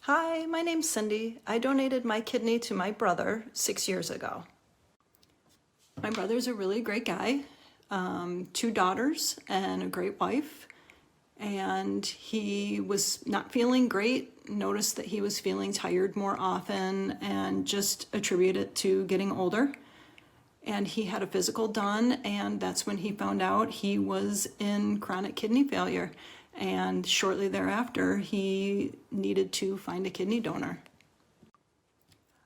Hi, my name's Cindy. I donated my kidney to my brother 6 years ago. My brother's a really great guy, 2 daughters and a great wife. And he was not feeling great, noticed that he was feeling tired more often and just attributed it to getting older. And he had a physical done, and that's when he found out he was in chronic kidney failure. And shortly thereafter, he needed to find a kidney donor.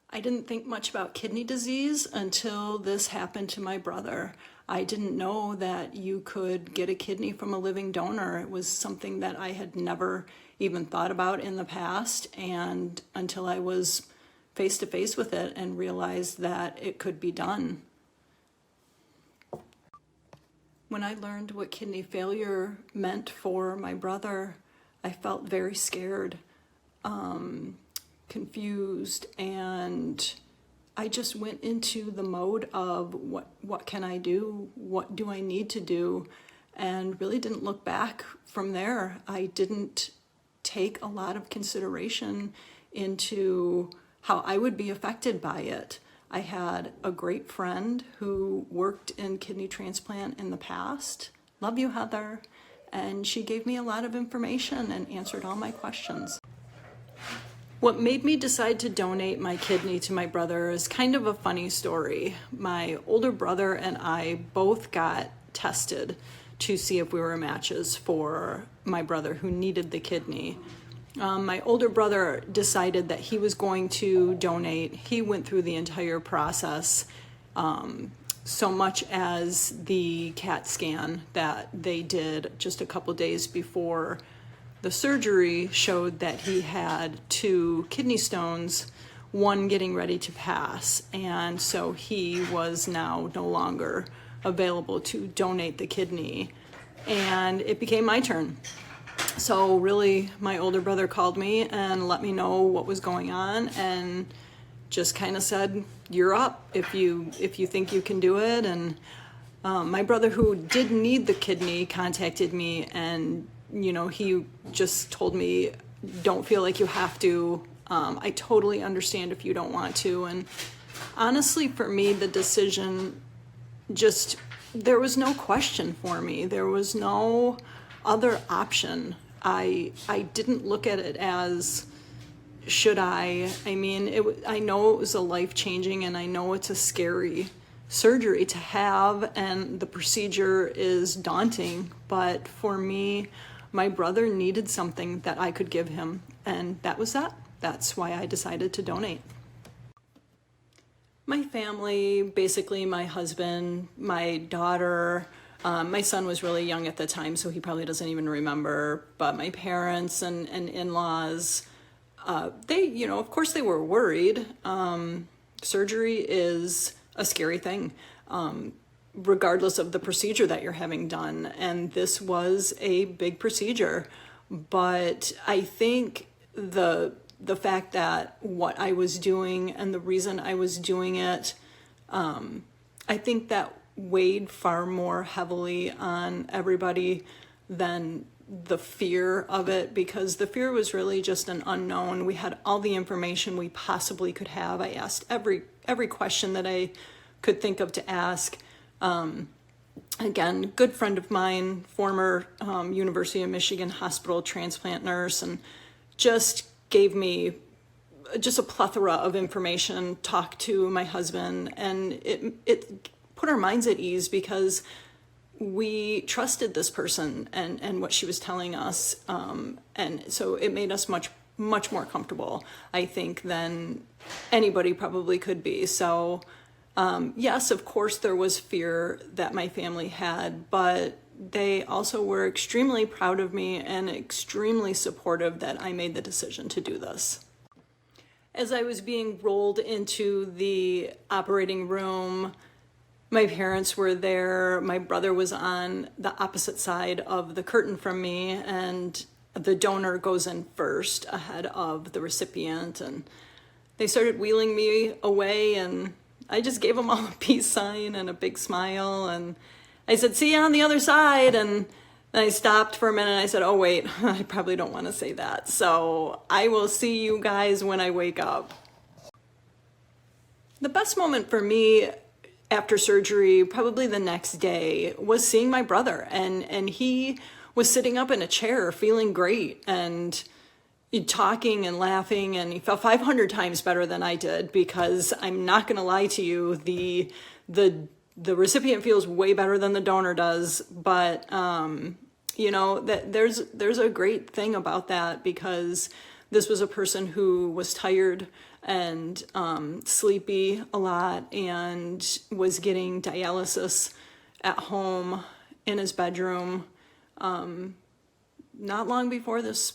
I didn't think much about kidney disease until this happened to my brother. I didn't know that you could get a kidney from a living donor. It was something that I had never even thought about in the past, and until I was face to face with it and realized that it could be done. When I learned what kidney failure meant for my brother, I felt very scared, confused, and I just went into the mode of what can I do? What do I need to do? And really didn't look back from there. I didn't take a lot of consideration into how I would be affected by it. I had a great friend who worked in kidney transplant in the past. Love you, Heather. And she gave me a lot of information and answered all my questions. What made me decide to donate my kidney to my brother is kind of a funny story. My older brother and I both got tested to see if we were matches for my brother who needed the kidney. My older brother decided that he was going to donate. He went through the entire process, so much as the CAT scan that they did just a couple days before the surgery showed that he had 2 kidney stones, one getting ready to pass. And so he was now no longer available to donate the kidney. And it became my turn. So really, my older brother called me and let me know what was going on and just kind of said, "You're up if you think you can do it." And my brother, who did need the kidney, contacted me, and he just told me, "Don't feel like you have to. I totally understand if you don't want to." And honestly, for me, the decision there was no question for me. There was no other option. I didn't look at it as, should I? I mean, I know it was a life-changing, and I know it's a scary surgery to have, and the procedure is daunting. But for me, my brother needed something that I could give him, and that was that. That's why I decided to donate. My family, basically my husband, my daughter, my son was really young at the time, so he probably doesn't even remember, but my parents and in-laws, they, of course they were worried. Surgery is a scary thing, regardless of the procedure that you're having done, and this was a big procedure. But I think the fact that what I was doing and the reason I was doing it, I think that weighed far more heavily on everybody than the fear of it, because the fear was really just an unknown. We had all the information we possibly could have. I asked every question that I could think of to ask. Again, good friend of mine, former University of Michigan hospital transplant nurse, and just gave me just a plethora of information, talked to my husband, and it put our minds at ease because we trusted this person and what she was telling us. And so it made us much more comfortable, I think, than anybody probably could be. So yes, of course, there was fear that my family had, but they also were extremely proud of me and extremely supportive that I made the decision to do this. As I was being rolled into the operating room, my parents were there. My brother was on the opposite side of the curtain from me, and the donor goes in first ahead of the recipient. And they started wheeling me away, and I just gave them all a peace sign and a big smile. And I said, "See you on the other side." And And I stopped for a minute and I said, oh, wait, I probably don't want to say that. So I will see you guys when I wake up. The best moment for me after surgery, probably the next day, was seeing my brother. And he was sitting up in a chair feeling great and talking and laughing, and he felt 500 times better than I did, because I'm not going to lie to you, the recipient feels way better than the donor does. But you know, that there's a great thing about that, because this was a person who was tired and sleepy a lot and was getting dialysis at home in his bedroom not long before this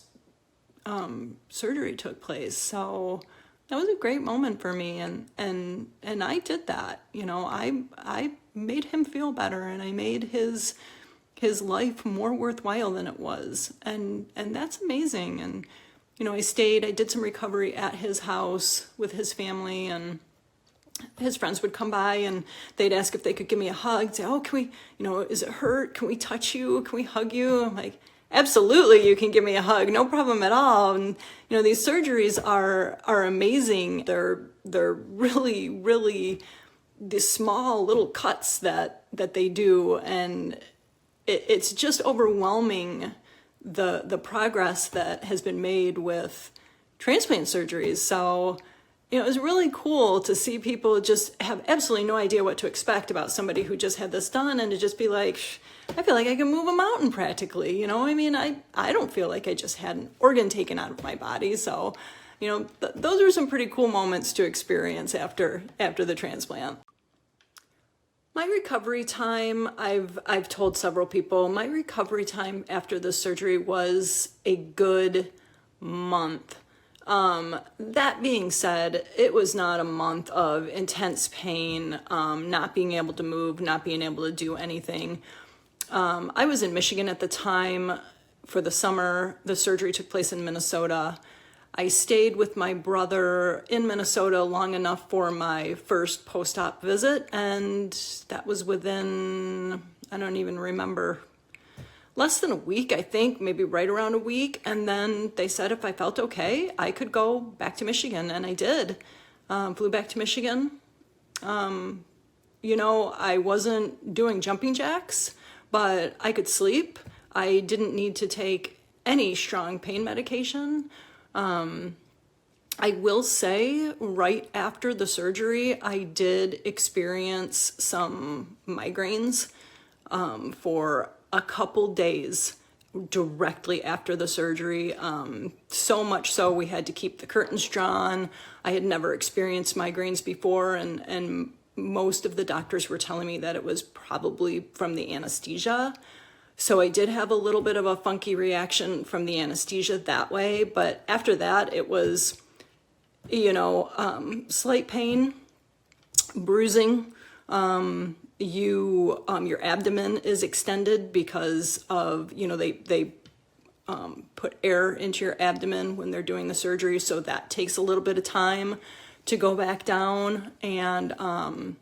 surgery took place. So that was a great moment for me, and I did that. You know, I made him feel better, and I made his life more worthwhile than it was, and that's amazing. And you know, I did some recovery at his house with his family, and his friends would come by and they'd ask if they could give me a hug, say, oh, can we, you know, is it hurt? Can we touch you? Can we hug you? I'm like, absolutely, you can give me a hug, no problem at all. And you know, these surgeries are amazing. They're really, really these small little cuts that they do, and it's just overwhelming the progress that has been made with transplant surgeries. So you know, it was really cool to see people just have absolutely no idea what to expect about somebody who just had this done, and to just be like, I feel like I can move a mountain practically. You know, I mean, I don't feel like I just had an organ taken out of my body. So, you know, those are some pretty cool moments to experience after the transplant. My recovery time, I've told several people, my recovery time after the surgery was a good month. That being said, it was not a month of intense pain, not being able to move, not being able to do anything. I was in Michigan at the time for the summer. The surgery took place in Minnesota. I stayed with my brother in Minnesota long enough for my first post-op visit, and that was within, I don't even remember, less than a week, I think, maybe right around a week. And then they said if I felt okay, I could go back to Michigan, and I did. Flew back to Michigan. You know, I wasn't doing jumping jacks, but I could sleep. I didn't need to take any strong pain medication. I will say, right after the surgery, I did experience some migraines for a couple days directly after the surgery. So much so we had to keep the curtains drawn. I had never experienced migraines before, and most of the doctors were telling me that it was probably from the anesthesia. So I did have a little bit of a funky reaction from the anesthesia that way. But after that, it was, you know, slight pain, bruising. Your abdomen is extended because of, you know, they put air into your abdomen when they're doing the surgery. So that takes a little bit of time to go back down. And,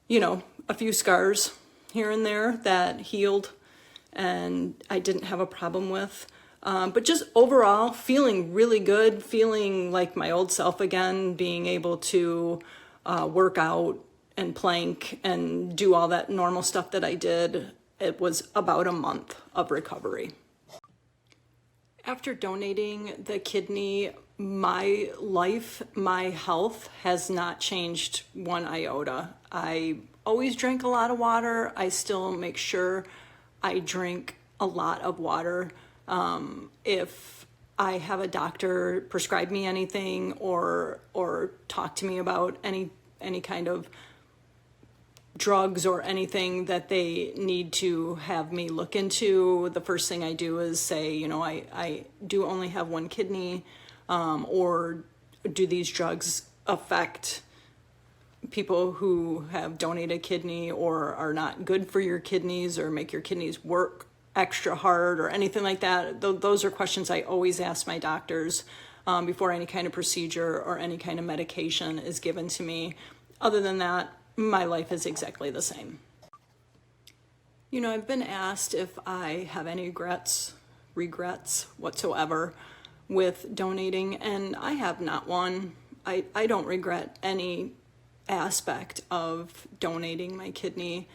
you know, a few scars here and there that healed and I didn't have a problem with. But just overall feeling really good, feeling like my old self again, being able to work out and plank and do all that normal stuff that I did. It was about a month of recovery. After donating the kidney, my life, my health has not changed one iota. I always drink a lot of water. I still make sure I drink a lot of water. If I have a doctor prescribe me anything or talk to me about any kind of drugs or anything that they need to have me look into, the first thing I do is say, you know, I do only have one kidney, or do these drugs affect people who have donated kidney or are not good for your kidneys or make your kidneys work extra hard or anything like that. Those are questions I always ask my doctors before any kind of procedure or any kind of medication is given to me. Other than that, my life is exactly the same. You know, I've been asked if I have any regrets whatsoever with donating, and I have not one. I don't regret any aspect of donating my kidney.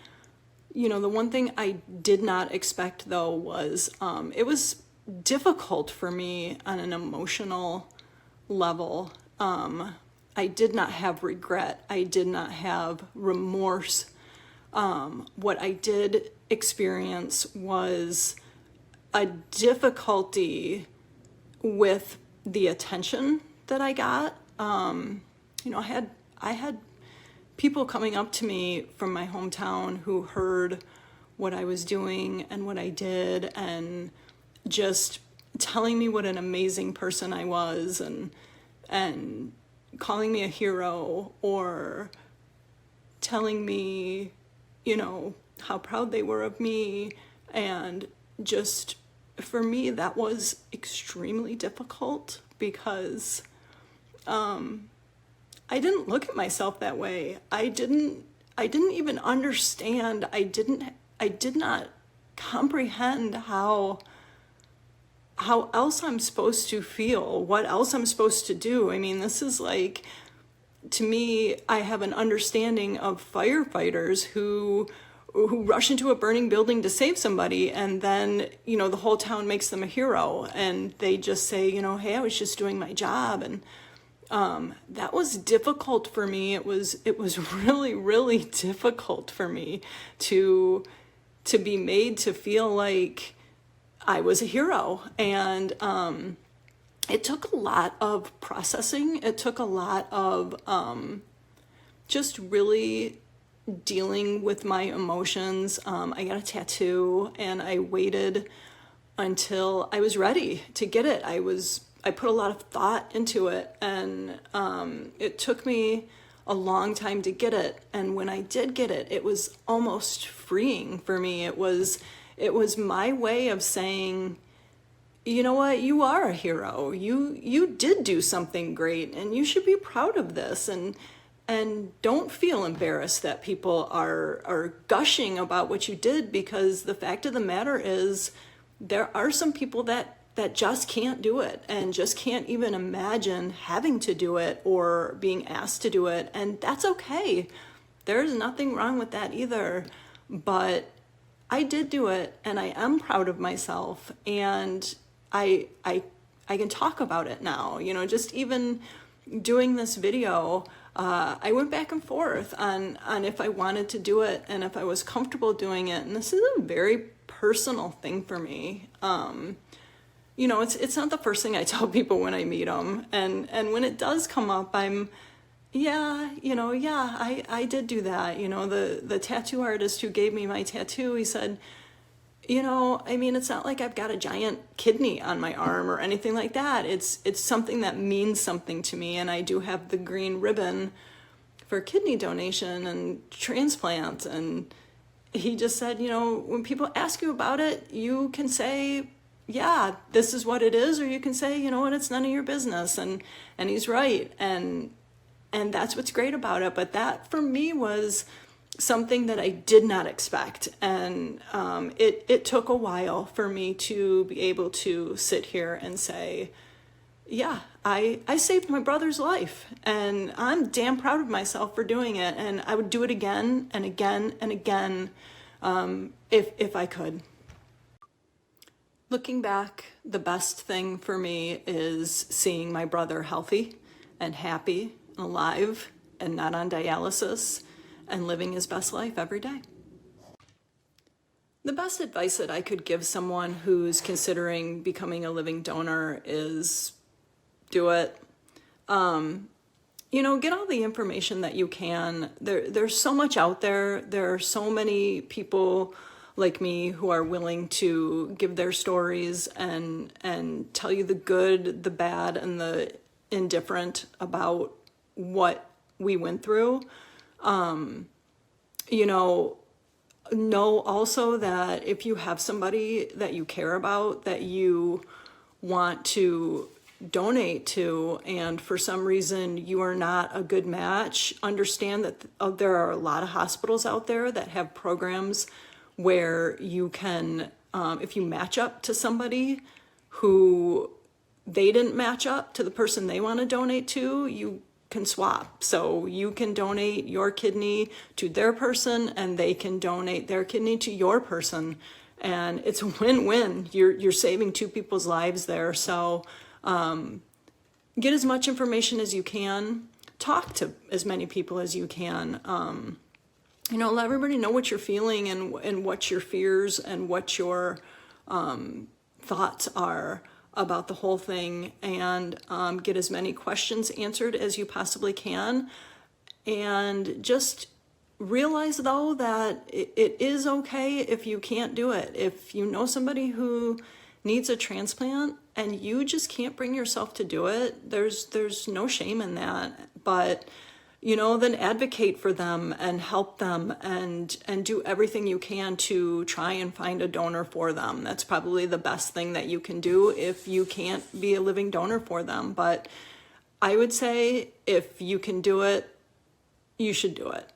You know, the one thing I did not expect though was it was difficult for me on an emotional level. I did not have regret. I did not have remorse. What I did experience was a difficulty with the attention that I got. You know, I had people coming up to me from my hometown who heard what I was doing and what I did, and just telling me what an amazing person I was, and calling me a hero, or telling me, you know, how proud they were of me. And just, for me, that was extremely difficult because I didn't look at myself that way. I didn't even understand. I did not comprehend how else I'm supposed to feel, what else I'm supposed to do. I mean, this is like, to me, I have an understanding of firefighters who rush into a burning building to save somebody, and then, you know, the whole town makes them a hero, and they just say, you know, hey, I was just doing my job. And that was difficult for me. It was really, really difficult for me to be made to feel like I was a hero. And it took a lot of processing. It took a lot of just really dealing with my emotions. I got a tattoo, and I waited until I was ready to get it. I put a lot of thought into it, and it took me a long time to get it. And when I did get it, it was almost freeing for me. It was my way of saying, you know what, you are a hero. You did do something great, and you should be proud of this. And don't feel embarrassed that people are gushing about what you did, because the fact of the matter is there are some people that just can't do it, and just can't even imagine having to do it or being asked to do it. And that's okay. There's nothing wrong with that either. But I did do it, and I am proud of myself, and I can talk about it now. You know, just even doing this video, I went back and forth on if I wanted to do it and if I was comfortable doing it. And this is a very personal thing for me. You know, it's not the first thing I tell people when I meet them. And when it does come up, I did do that. You know, the tattoo artist who gave me my tattoo, he said, you know, I mean, it's not like I've got a giant kidney on my arm or anything like that. It's something that means something to me. And I do have the green ribbon for kidney donation and transplant. And he just said, you know, when people ask you about it, you can say, yeah, this is what it is, or you can say, you know what, it's none of your business. And he's right. And that's what's great about it. But that for me was something that I did not expect. And it took a while for me to be able to sit here and say, yeah, I saved my brother's life, and I'm damn proud of myself for doing it. And I would do it again and again and again if I could. Looking back, the best thing for me is seeing my brother healthy and happy and alive and not on dialysis and living his best life every day. The best advice that I could give someone who's considering becoming a living donor is do it. You know, get all the information that you can. There's so much out there. There are so many people like me who are willing to give their stories and tell you the good, the bad, and the indifferent about what we went through. You know also that if you have somebody that you care about, that you want to donate to, and for some reason you are not a good match, understand that there are a lot of hospitals out there that have programs where you can, if you match up to somebody who they didn't match up to the person they want to donate to, you can swap. So you can donate your kidney to their person and they can donate their kidney to your person. And it's a win-win. You're saving two people's lives there. So get as much information as you can. Talk to as many people as you can. Let everybody know what you're feeling and what your fears and what your thoughts are about the whole thing, and get as many questions answered as you possibly can. And just realize, though, that it is okay if you can't do it. If you know somebody who needs a transplant and you just can't bring yourself to do it, there's no shame in that. But then advocate for them and help them and do everything you can to try and find a donor for them. That's probably the best thing that you can do if you can't be a living donor for them. But I would say if you can do it, you should do it.